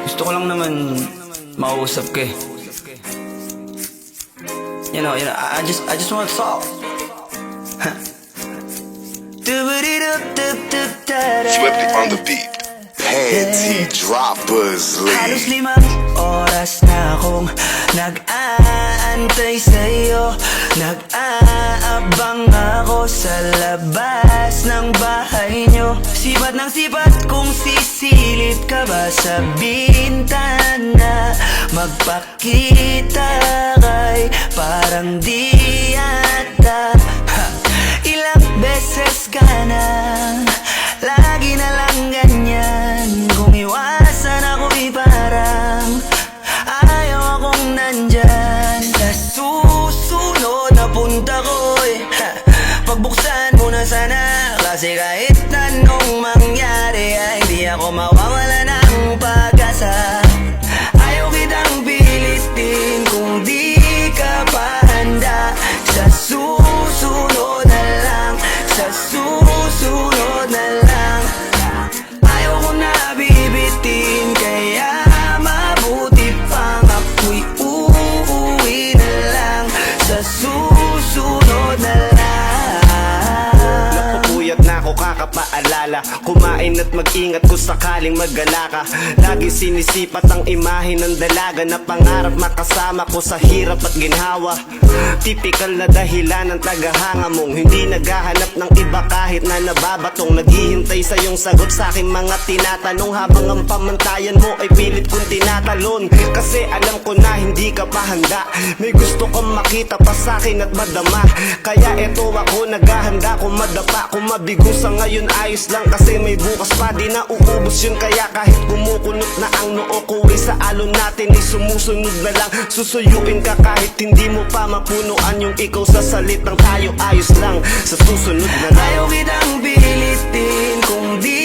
Gusto ko lang naman makausap ka eh. You know, I just want to talk. Swifty on the beat. Panty droppers Halos lead. 5 oras na akong nag-aantay sa'yo. Nag-aabang ako sa labas ng bahay nyo. Sipat ng sipat kung sisilip ka ba sa bintana. Magpakita kay parang di yata. Ilang beses ka na, lagi na lang ganyan. Kung iwasan ako'y parang ayaw akong nandyan. Sa susunod na punta ko'y pagbuksan mo na sana. Kasi kahit anong mangyari ay di ako mawawala ng pag-asa. Ayaw kitang pilitin kung di ka pa handa. Sa susunod na lang, sa susunod na lang. Ayaw ko na bibitin, kaya mabuti pang ako'y uuwi na lang. Sa susunod na lang. Napupuyat na ako kakapaalala. Kumain at mag-ingat kung sakaling magala ka. Lagi sinisipat ang imahe ng dalaga na pangarap makasama ko sa hirap at ginhawa. Typical na dahilan ng tagahanga mong hindi naghahanap ng iba kahit na nababatong. Naghihintay sa iyong sagot sa aking mga tinatanong, habang ang pamantayan mo ay pilit kong tinatalon. Kasi alam ko na hindi ka pa handa. May gusto kang makita pa sa akin at madama. Kaya eto ako naghahanda, kung madapa, kung mabigo sa ngayon ayos lang. Kasi may bukas pa, di na uubos yun. Kaya kahit kumukunot na ang noo ko ay sa alon natin ay sumusunod na lang. Susuyuin ka kahit hindi mo pa mapunuan yung ikaw sa salitang tayo ayos lang. Sa susunod na lang. Ayaw kitang pilitin kung di